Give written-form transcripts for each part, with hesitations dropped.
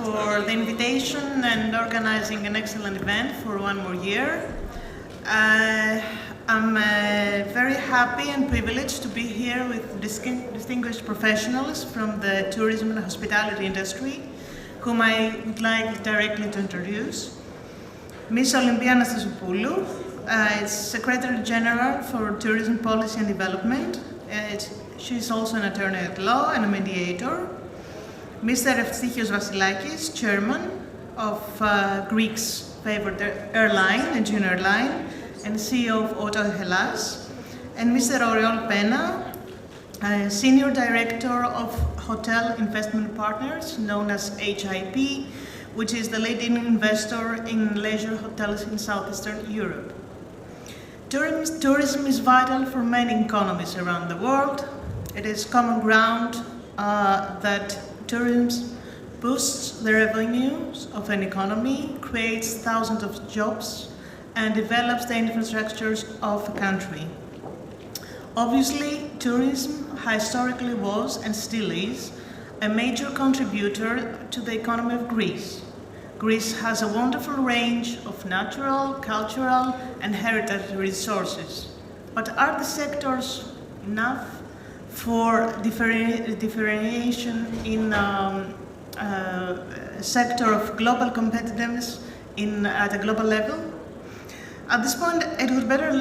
for the invitation and organizing an excellent event for one more year. I'm very happy and privileged to be here with distinguished professionals from the tourism and hospitality industry, whom I would like directly to introduce. Ms. Olympia Anastasopoulou is Secretary General for Tourism Policy and Development. She's also an attorney at law and a mediator. Mr. Eftichios Vassilakis, Chairman of Greece's favorite airline, Aegean Airline, and CEO of Autohellas, and Mr. Oriol Peña, Senior Director of Hotel Investment Partners, known as HIP, which is the leading investor in leisure hotels in Southeastern Europe. Tourism is vital for many economies around the world. It is common ground that tourism boosts the revenues of an economy, creates thousands of jobs, and develops the infrastructures of a country. Obviously, tourism historically was and still is a major contributor to the economy of Greece. Greece has a wonderful range of natural, cultural, and heritage resources. But are the sectors enough for differentiation in a sector of global competitiveness at a global level? At this point, it would be better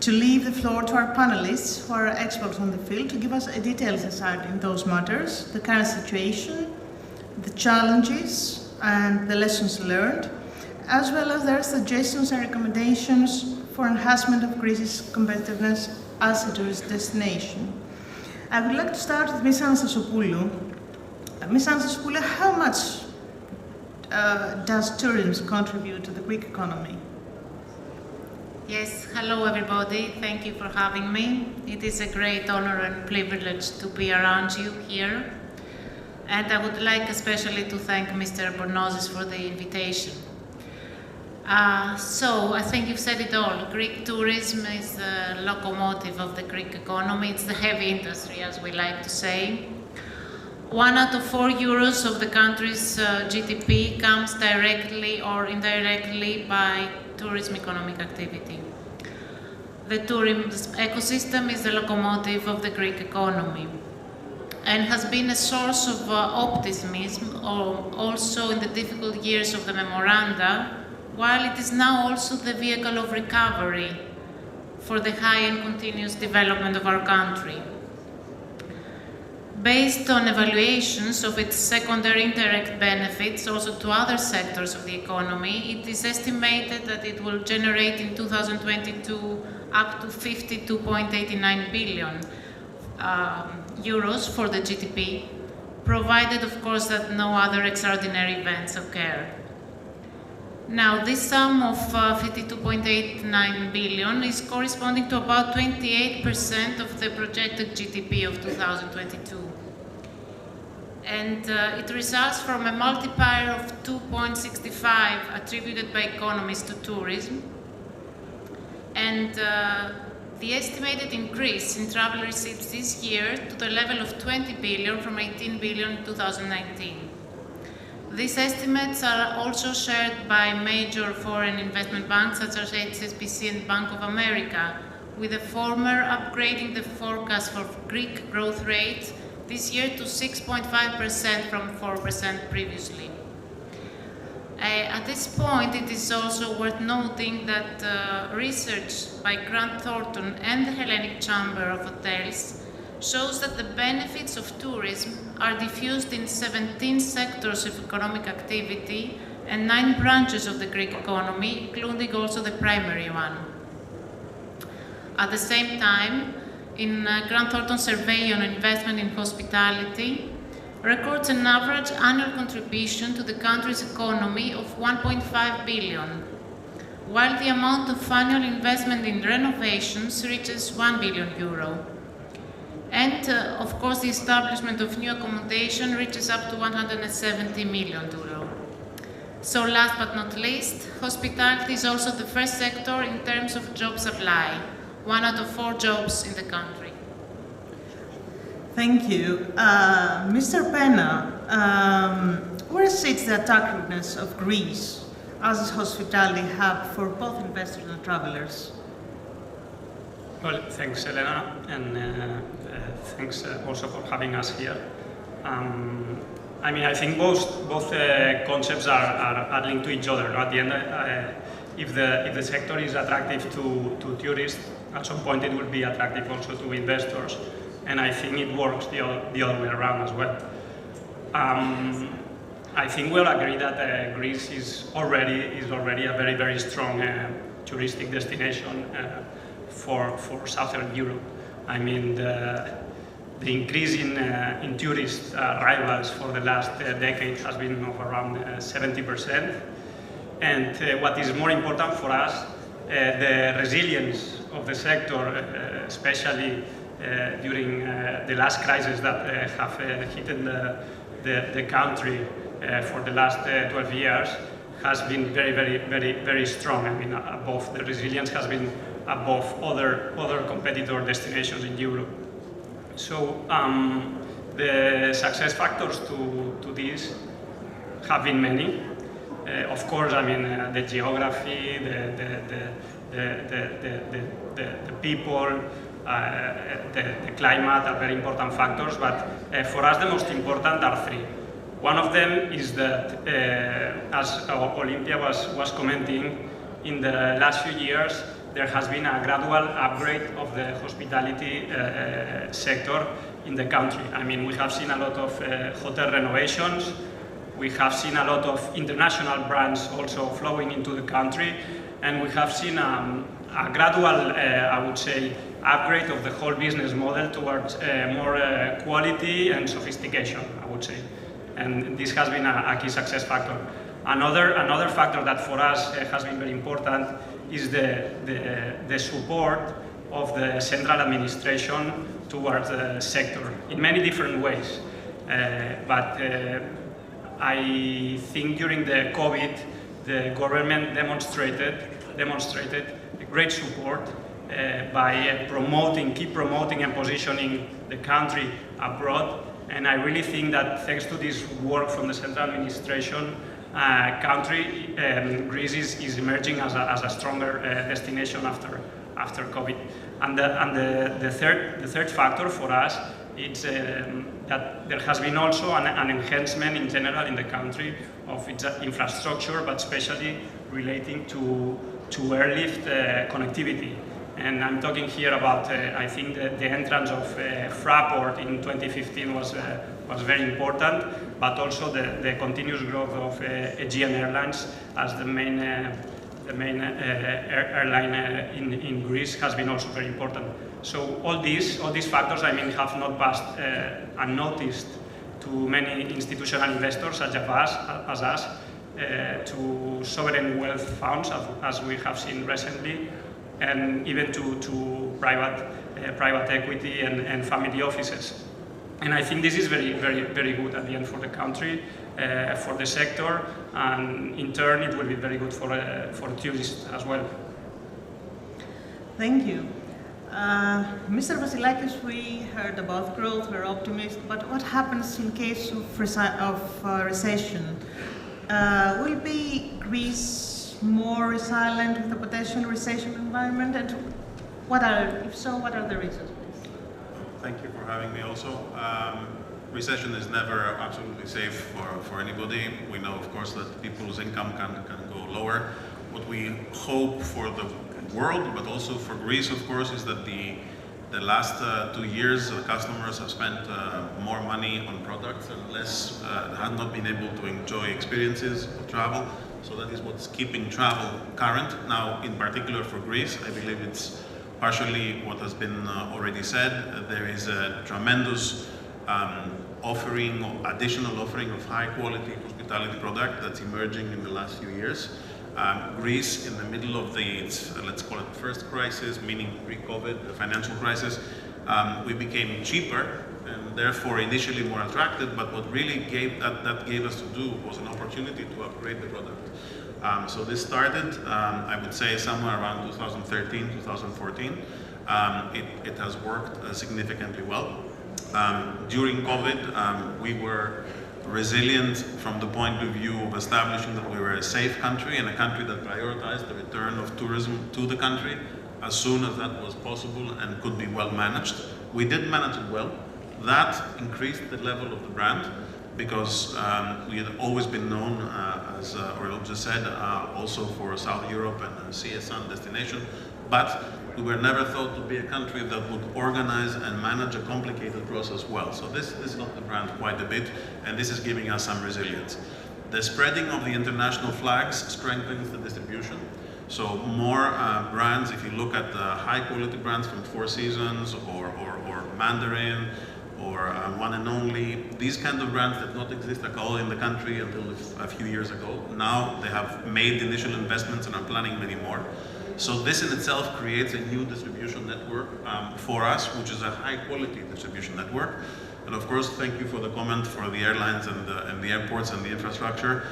to leave the floor to our panelists, who are experts on the field, to give us a detailed insight in those matters, the current situation, the challenges, and the lessons learned, as well as their suggestions and recommendations for enhancement of Greece's competitiveness as a tourist destination. I would like to start with Ms. Anastasopoulou. Ms. Anastasopoulou, how much does tourism contribute to the Greek economy? Yes, hello everybody, thank you for having me. It is a great honor and privilege to be around you here. And I would like especially to thank Mr. Bornozis for the invitation. So, I think you've said it all. Greek tourism is the locomotive of the Greek economy. It's the heavy industry, as we like to say. 1 out of 4 euros of the country's GDP comes directly or indirectly by tourism economic activity. The tourism ecosystem is the locomotive of the Greek economy and has been a source of optimism also in the difficult years of the memoranda, while it is now also the vehicle of recovery for the high and continuous development of our country. Based on evaluations of its secondary indirect benefits also to other sectors of the economy, it is estimated that it will generate in 2022 up to 52.89 billion euros for the GDP, provided of course that no other extraordinary events occur. Now, this sum of 52.89 billion is corresponding to about 28% of the projected GDP of 2022. And it results from a multiplier of 2.65 attributed by economists to tourism. And the estimated increase in travel receipts this year to the level of 20 billion from 18 billion in 2019. These estimates are also shared by major foreign investment banks such as HSBC and Bank of America, with the former upgrading the forecast for Greek growth rate this year to 6.5% from 4% previously. At this point, it is also worth noting that research by Grant Thornton and the Hellenic Chamber of Hotels shows that the benefits of tourism are diffused in 17 sectors of economic activity and 9 branches of the Greek economy, including also the primary one. At the same time, in Grant Thornton's survey on investment in hospitality, records an average annual contribution to the country's economy of 1.5 billion, while the amount of annual investment in renovations reaches 1 billion euro. And, of course, the establishment of new accommodation reaches up to 170 million euro. So, last but not least, hospitality is also the first sector in terms of job supply, 1 out of 4 jobs in the country. Thank you. Mr. Peña, where sits the attractiveness of Greece as a hospitality hub for both investors and travelers? Well, thanks, Elena, and thanks also for having us here. I mean, I think both concepts are linked to each other. At the end, if the sector is attractive to tourists, at some point it will be attractive also to investors, and I think it works the other way around as well. I think we'll agree that Greece is already a very, very strong touristic destination for Southern Europe. I mean, the increase in tourist arrivals for the last decade has been of around 70%. And what is more important for us, the resilience of the sector, especially during the last crisis that have hit the country for the last 12 years, has been very strong. I mean, the resilience has been above other competitor destinations in Europe. So the success factors to this have been many. Of course, I mean, the geography, the people, the climate are very important factors, but for us the most important are three. One of them is that, as Olympia was commenting, in the last few years there has been a gradual upgrade of the hospitality sector in the country. I mean, we have seen a lot of hotel renovations. We have seen a lot of international brands also flowing into the country, and we have seen a gradual, I would say, upgrade of the whole business model towards more quality and sophistication, I would say. And this has been a key success factor. Another factor that for us has been very important is the support of the central administration towards the sector in many different ways. But I think during the COVID, the government demonstrated great support by keep promoting and positioning the country abroad. And I really think that thanks to this work from the central administration, Greece is emerging as a stronger destination after COVID. And the third factor for us is that there has been also an enhancement in general in the country of its infrastructure, but especially relating to airlift connectivity. And I'm talking here about, I think the entrance of Fraport in 2015 was very important, but also the continuous growth of Aegean Airlines as the main airline in Greece has been also very important. So all these factors, I mean, have not passed unnoticed to many institutional investors such as us, to sovereign wealth funds, as we have seen recently, and even to private equity and family offices. And I think this is very good at the end for the country, for the sector, and in turn it will be very good for tourists as well. Thank you. Mr. Vassilakis, we heard about growth, we're optimistic, but what happens in case of recession? Will be Greece more resilient with a potential recession environment, and if so, what are the reasons, please? Thank you for having me also. Recession is never absolutely safe for anybody. We know, of course, that people's income can go lower. What we hope for the world, but also for Greece, of course, is that the last 2 years, the customers have spent more money on products and less, have not been able to enjoy experiences of travel. So that is what's keeping travel current. Now, in particular for Greece, I believe it's partially what has been already said. There is a tremendous additional offering of high quality hospitality product that's emerging in the last few years. Greece, in the middle of its, let's call it first crisis, meaning pre-COVID, the financial crisis, we became cheaper and therefore initially more attractive, but what really gave us to do was an opportunity to upgrade the product. So this started, I would say, somewhere around 2013, 2014. It has worked significantly well. During COVID, we were resilient from the point of view of establishing that we were a safe country and a country that prioritized the return of tourism to the country as soon as that was possible and could be well managed. We did manage it well. That increased the level of the brand because we had always been known, as Oriol just said, also for South Europe and a CSN destination, but we were never thought to be a country that would organize and manage a complicated process well. So this got the brand quite a bit, and this is giving us some resilience. The spreading of the international flags strengthens the distribution. So more brands, if you look at the high quality brands from Four Seasons or Mandarin or One and Only, these kind of brands did not exist at all in the country until a few years ago. Now they have made initial investments and are planning many more. So this in itself creates a new distribution network for us, which is a high quality distribution network. And of course, thank you for the comment for the airlines and the airports and the infrastructure.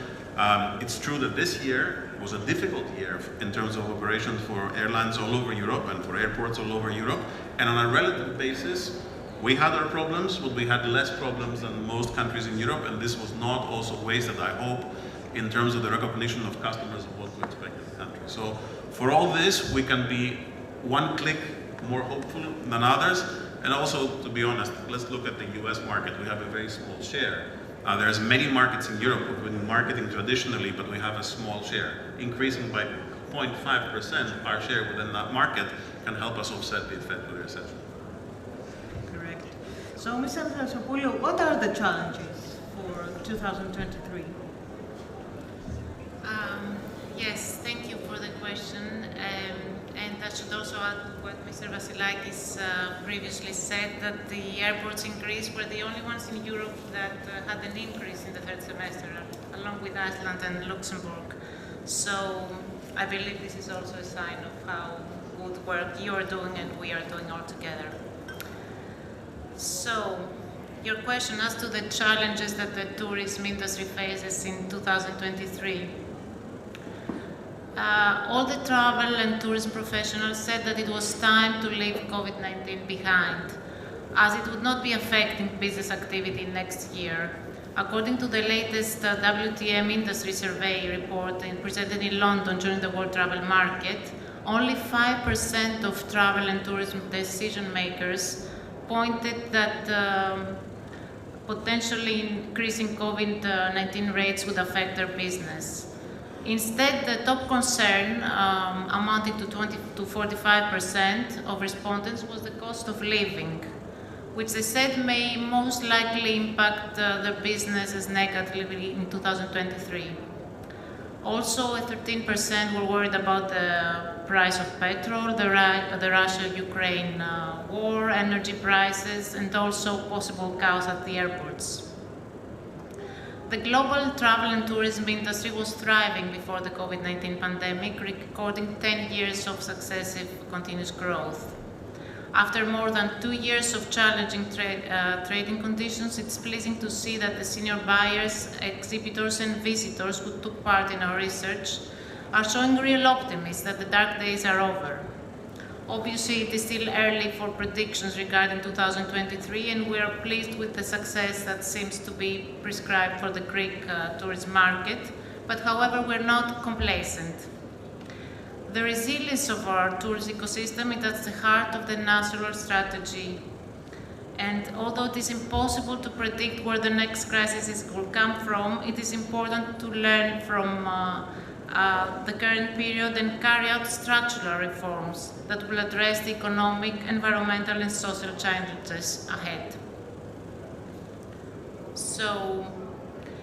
It's true that this year was a difficult year in terms of operations for airlines all over Europe and for airports all over Europe. And on a relative basis, we had our problems, but we had less problems than most countries in Europe. And this was not also wasted, I hope, in terms of the recognition of customers of what to expect in the country. So for all this, we can be one click more hopeful than others. And also, to be honest, let's look at the US market. We have a very small share. There's many markets in Europe we've been marketing traditionally, but we have a small share. Increasing by 0.5% our share within that market can help us offset the effect of the recession. Correct. So, Ms. Anastasopoulou, what are the challenges for 2023? Yes, thank you for the question. And I should also add what Mr. Vassilakis previously said, that the airports in Greece were the only ones in Europe that had an increase in the third semester, along with Iceland and Luxembourg. So I believe this is also a sign of how good work you are doing and we are doing all together. So, your question as to the challenges that the tourism industry faces in 2023. All the travel and tourism professionals said that it was time to leave COVID-19 behind, as it would not be affecting business activity next year. According to the latest WTM industry survey report presented in London during the World Travel Market, only 5% of travel and tourism decision makers pointed that potentially increasing COVID-19 rates would affect their business. Instead, the top concern, amounting to 20 to 45% of respondents, was the cost of living, which they said may most likely impact their businesses negatively in 2023. Also, 13% were worried about the price of petrol, the Russia-Ukraine war, energy prices, and also possible chaos at the airports. The global travel and tourism industry was thriving before the COVID-19 pandemic, recording 10 years of successive continuous growth. After more than 2 years of challenging trading conditions, it's pleasing to see that the senior buyers, exhibitors and visitors who took part in our research are showing real optimism that the dark days are over. Obviously, it is still early for predictions regarding 2023, and we are pleased with the success that seems to be prescribed for the Greek tourism market, but however, we're not complacent. The resilience of our tourist ecosystem is at the heart of the national strategy. And although it is impossible to predict where the next crisis will come from, it is important to learn from the current period and carry out structural reforms that will address the economic, environmental and social challenges ahead. So,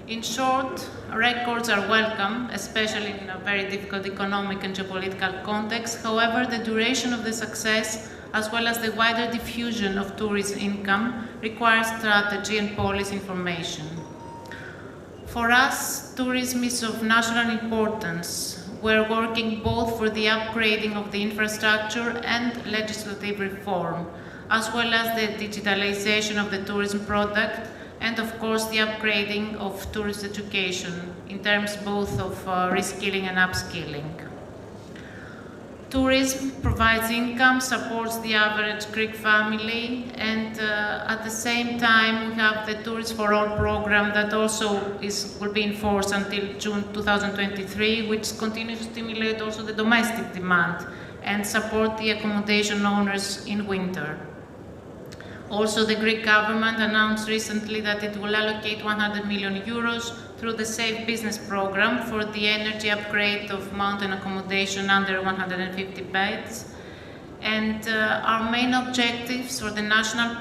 in short, records are welcome, especially in a very difficult economic and geopolitical context. However, the duration of the success, as well as the wider diffusion of tourist income, requires strategy and policy information. For us, tourism is of national importance. We're working both for the upgrading of the infrastructure and legislative reform, as well as the digitalization of the tourism product, and of course the upgrading of tourist education in terms both of reskilling and upskilling. Tourism provides income, supports the average Greek family, and at the same time we have the Tourists for All program that also will be enforced until June 2023, which continues to stimulate also the domestic demand and support the accommodation owners in winter. Also, the Greek government announced recently that it will allocate 100 million euros through the Safe Business program for the energy upgrade of mountain accommodation under 150 beds. And our main objectives for the national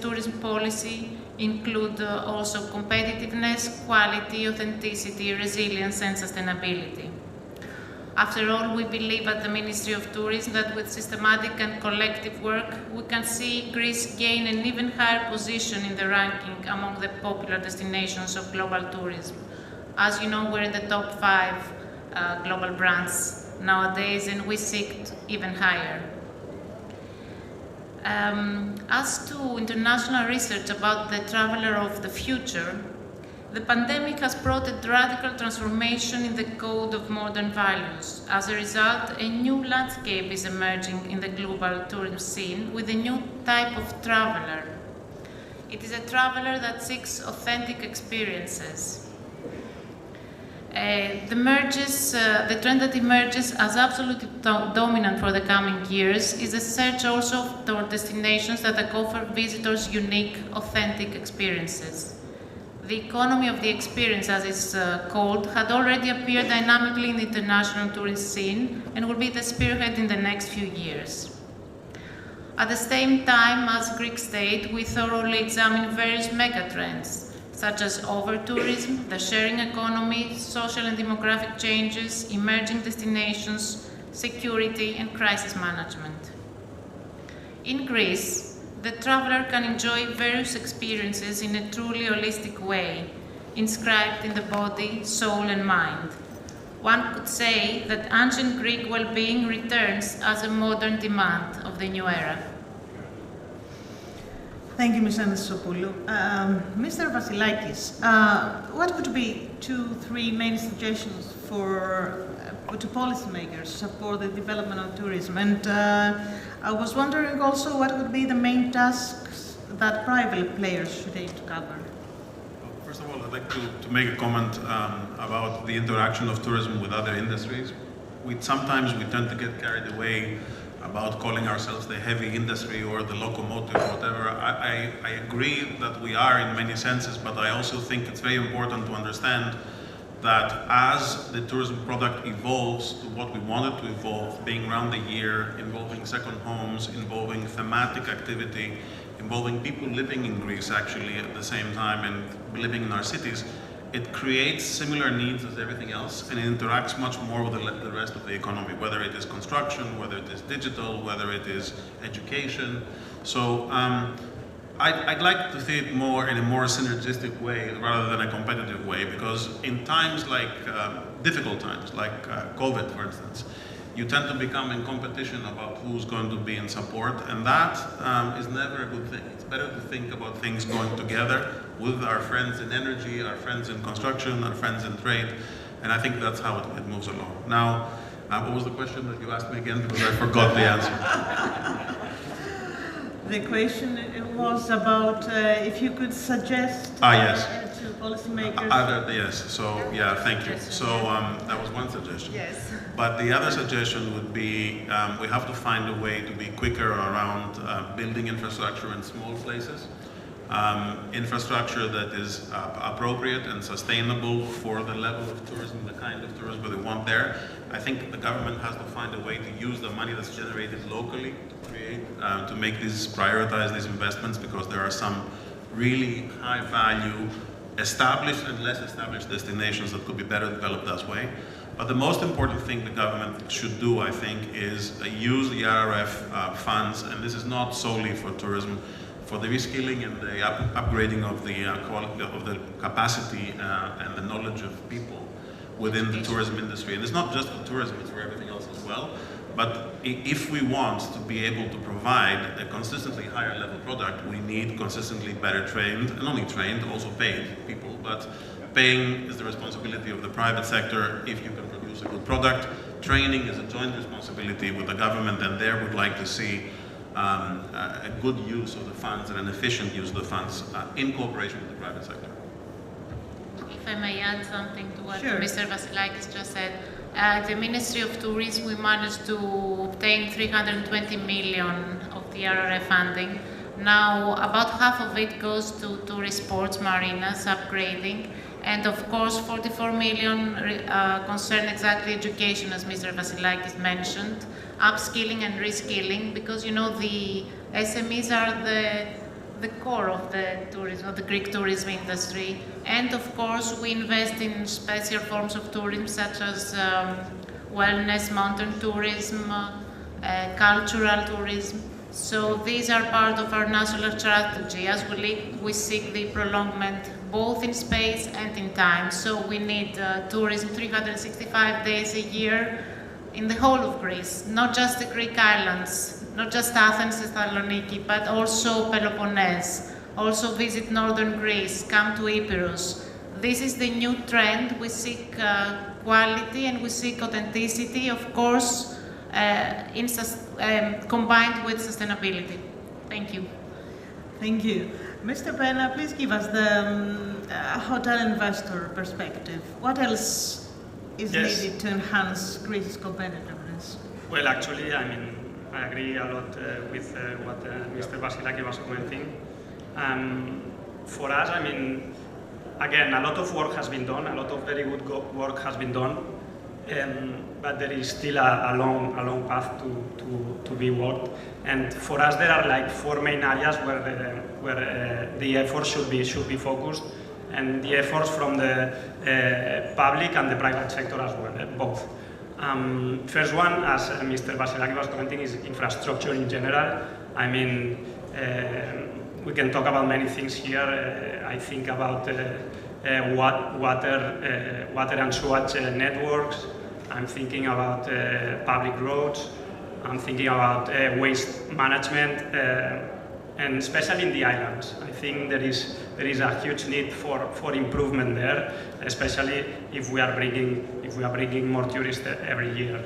tourism policy include also competitiveness, quality, authenticity, resilience, and sustainability. After all, we believe at the Ministry of Tourism that with systematic and collective work, we can see Greece gain an even higher position in the ranking among the popular destinations of global tourism. As you know, we're in the top 5 global brands nowadays, and we seek even higher. As to international research about the traveler of the future, the pandemic has brought a radical transformation in the code of modern values. As a result, a new landscape is emerging in the global tourism scene with a new type of traveler. It is a traveler that seeks authentic experiences. The trend that emerges as absolutely dominant for the coming years is a search also for destinations that offer visitors unique, authentic experiences. The economy of the experience, as it's called, had already appeared dynamically in the international tourist scene and will be the spearhead in the next few years. At the same time, as Greek state, we thoroughly examine various megatrends, such as over-tourism, the sharing economy, social and demographic changes, emerging destinations, security, and crisis management. In Greece, the traveler can enjoy various experiences in a truly holistic way, inscribed in the body, soul, and mind. One could say that ancient Greek well-being returns as a modern demand of the new era. Thank you, Ms. Anastasopoulou. Mr. Vassilakis, what would be 2-3 main suggestions to policymakers to support the development of tourism? And I was wondering also what would be the main tasks that private players should aim to cover? First of all, I'd like to make a comment about the interaction of tourism with other industries. Sometimes we tend to get carried away about calling ourselves the heavy industry or the locomotive or whatever. I agree that we are in many senses, but I also think it's very important to understand that as the tourism product evolves to what we want it to evolve, being around the year, involving second homes, involving thematic activity, involving people living in Greece actually at the same time and living in our cities, it creates similar needs as everything else, and it interacts much more with the rest of the economy, whether it is construction, whether it is digital, whether it is education. So I'd like to see it more in a more synergistic way rather than a competitive way, because in times like, difficult times, like COVID, for instance, you tend to become in competition about who's going to be in support, and that is never a good thing. It's better to think about things going together with our friends in energy, our friends in construction, our friends in trade, and I think that's how it moves along. Now, what was the question that you asked me again? Because I forgot the answer. The question was about if you could suggest yes. To policymakers. Yes, so yeah, thank you. So that was one suggestion. Yes. But the other suggestion would be we have to find a way to be quicker around building infrastructure in small places. Infrastructure that is appropriate and sustainable for the level of tourism, the kind of tourism that we want there. I think the government has to find a way to use the money that's generated locally to create, to prioritize these investments, because there are some really high value established and less established destinations that could be better developed that way. But the most important thing the government should do, I think, is use the RRF funds, and this is not solely for tourism, for the reskilling and the upgrading of the quality of the capacity and the knowledge of people within the tourism industry. And it's not just for tourism, it's for everything else as well. But if we want to be able to provide a consistently higher level product, we need consistently better trained, and not only trained, also paid people. But paying is the responsibility of the private sector. If you can produce a good product, training is a joint responsibility with the government, and there we'd like to see a good use of the funds and an efficient use of the funds in cooperation with the private sector. If I may add something to what Sure. Mr. Vassilakis just said. The Ministry of Tourism, we managed to obtain 320 million of the RRF funding. Now, about half of it goes to tourist sports, marinas, upgrading, and of course 44 million concern exactly education, as Mr. Vassilakis mentioned, upskilling and reskilling, because you know the SMEs are the core of the tourism, of the Greek tourism industry. And of course, we invest in special forms of tourism such as wellness, mountain tourism, cultural tourism. So these are part of our national strategy as we seek the prolongment both in space and in time. So we need tourism 365 days a year in the whole of Greece, not just the Greek islands, not just Athens and Thessaloniki, but also Peloponnese. Also visit northern Greece, come to Epirus. This is the new trend. We seek quality and we seek authenticity, of course, combined with sustainability. Thank you. Thank you. Mr. Peña, please give us the hotel investor perspective. What else is Yes. needed to enhance Greece's competitiveness? Well, actually, I mean, I agree a lot with what Mr. Vassilakis was commenting. For us, I mean, again, a lot of work has been done, a lot of very good work has been done, but there is still a long path to be walked. And for us, there are like four main areas where the efforts should be focused, and the efforts from the public and the private sector as well, both. First one, as Mr. Vassilakis was commenting, is infrastructure in general. I mean, we can talk about many things here. I think about water and sewage networks. I'm thinking about public roads. I'm thinking about waste management, and especially in the islands. I think there is a huge need for improvement there, especially if we are bringing more tourists every year.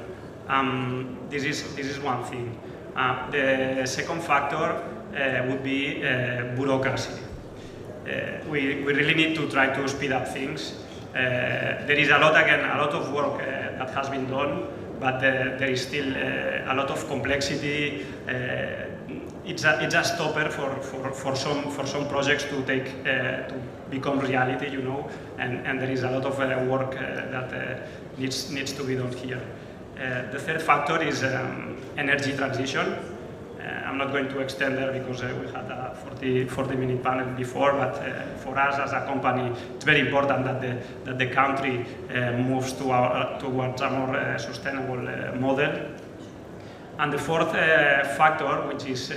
This is one thing. The second factor would be bureaucracy. We really need to try to speed up things. There is a lot of work that has been done, but there is still a lot of complexity. It's a stopper for some projects to become reality, you know, and there is a lot of work that needs to be done here. The third factor is energy transition. I'm not going to extend there because we had a 40-minute panel before, but for us as a company, it's very important that the country moves towards a more sustainable model. And the fourth factor, which is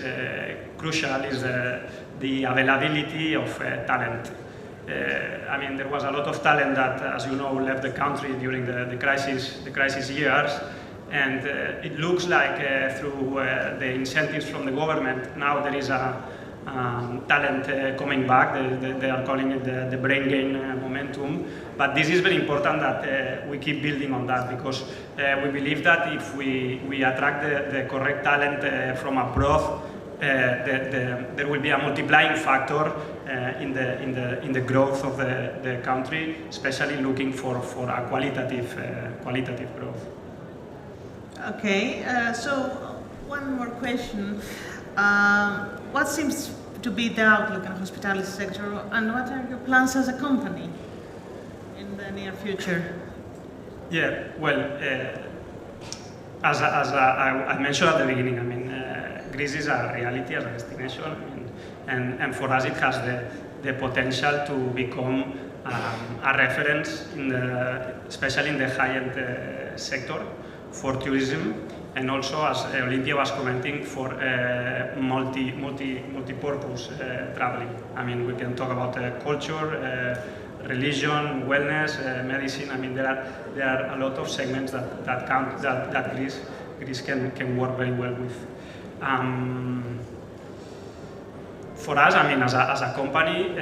crucial, is the availability of talent. I mean, there was a lot of talent that, as you know, left the country during the crisis years. And it looks like through the incentives from the government, now there is a talent coming back. They are calling it the brain gain momentum. But this is very important that we keep building on that, because we believe that if we attract the correct talent from abroad, there will be a multiplying factor in the growth of the country, especially looking for a qualitative growth. Okay, so one more question. What seems to be the outlook in the hospitality sector, and what are your plans as a company in the near future? Yeah, well, as I mentioned at the beginning, I mean, Greece is a reality as a destination, and for us it has the potential to become a reference, especially in the high-end sector for tourism, and also, as Olympia was commenting, for multi-purpose traveling. I mean, we can talk about culture, religion, wellness, medicine. I mean, there are a lot of segments that Greece can work very well with. For us, I mean, as a company,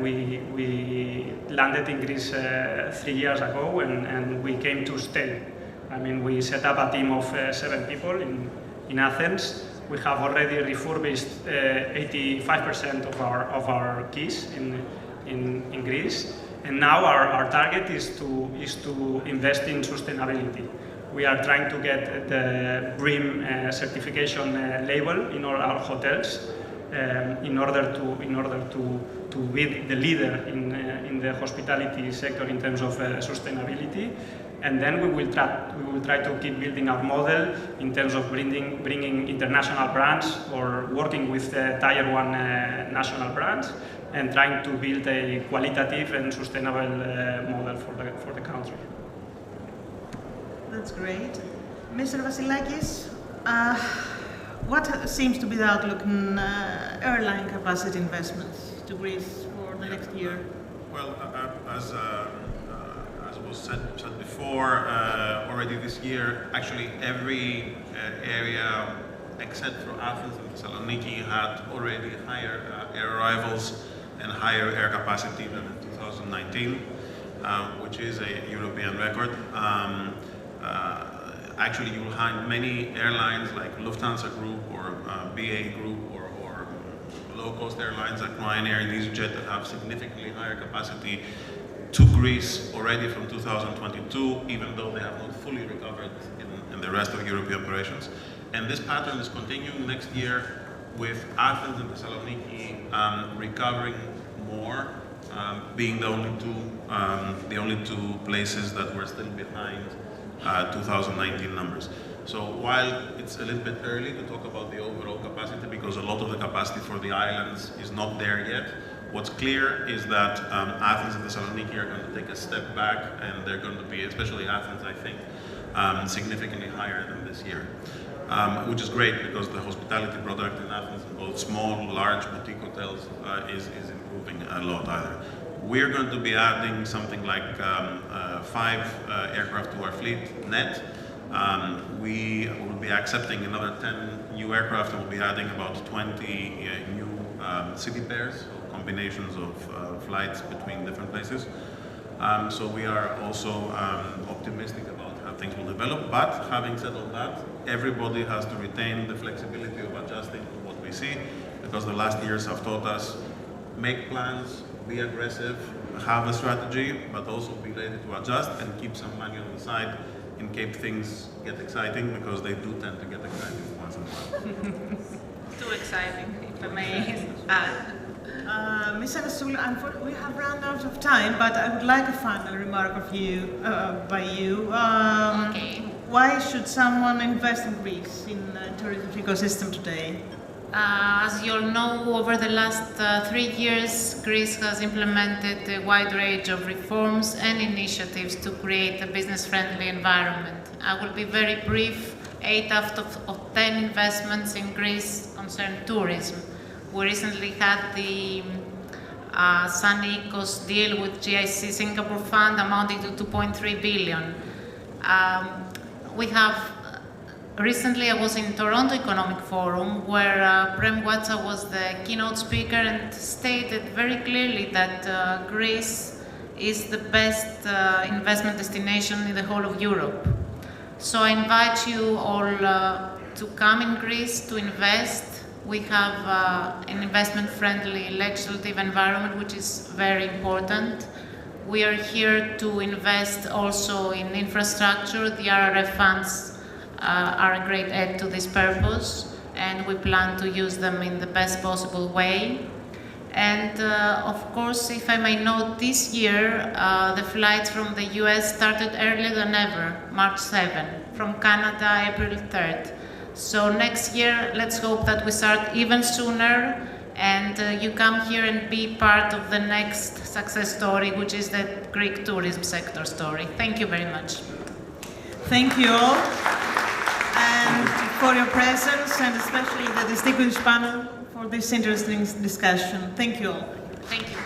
we landed in Greece 3 years ago, and we came to stay. I mean, we set up a team of 7 people in Athens. We have already refurbished 85% of our quays in Greece, and now our target is to invest in sustainability. We are trying to get the BREEAM certification label in all our hotels in order to be the leader in the hospitality sector in terms of sustainability. And then we will try to keep building our model in terms of bringing international brands or working with tier 1 national brands and trying to build a qualitative and sustainable model for the country. That's great. Mr. Vassilakis, what seems to be the outlook in airline capacity investments to Greece for the next year? Well, as was said before, already this year, actually every area except for Athens and Thessaloniki had already higher air arrivals and higher air capacity than in 2019, which is a European record. Actually, you will find many airlines like Lufthansa Group or BA Group or low-cost airlines like Ryanair and EasyJet that have significantly higher capacity to Greece already from 2022, even though they have not fully recovered in the rest of European operations. And this pattern is continuing next year with Athens and Thessaloniki recovering more, being the only two places that were still behind 2019 numbers. So while it's a little bit early to talk about the overall capacity because a lot of the capacity for the islands is not there yet, what's clear is that Athens and Thessaloniki are going to take a step back, and they're going to be, especially Athens, I think, significantly higher than this year. Which is great because the hospitality product in Athens, both small, large boutique hotels, is improving a lot either. We're going to be adding something like 5 aircraft to our fleet net. We will be accepting another 10 new aircraft, and we'll be adding about 20 new city pairs, so combinations of flights between different places. So we are also optimistic about how things will develop, but having said all that, everybody has to retain the flexibility of adjusting to what we see, because the last years have taught us, make plans, be aggressive, have a strategy, but also be ready to adjust and keep some money on the side in case things get exciting, because they do tend to get exciting once in a while. Too exciting, if I may add. Ms. Anastasopoulou, we have run out of time, but I would like a final remark of you, by you. Okay. Why should someone invest in Greece, in the tourism ecosystem today? As you all know, over the last 3 years, Greece has implemented a wide range of reforms and initiatives to create a business-friendly environment. I will be very brief. 8 out of 10 investments in Greece concern tourism. We recently had the Sun Ecos deal with GIC Singapore Fund amounting to 2.3 billion. Recently I was in Toronto Economic Forum where Prem Watsa was the keynote speaker and stated very clearly that Greece is the best investment destination in the whole of Europe. So I invite you all to come in Greece to invest. We have an investment-friendly legislative environment, which is very important. We are here to invest also in infrastructure. The RRF funds are a great aid to this purpose, and we plan to use them in the best possible way. And of course, if I may note, this year the flights from the US started earlier than ever, March 7, from Canada, April 3rd. So next year, let's hope that we start even sooner, and you come here and be part of the next success story, which is the Greek tourism sector story. Thank you very much. Thank you all, and for your presence, and especially the distinguished panel for this interesting discussion. Thank you all. Thank you.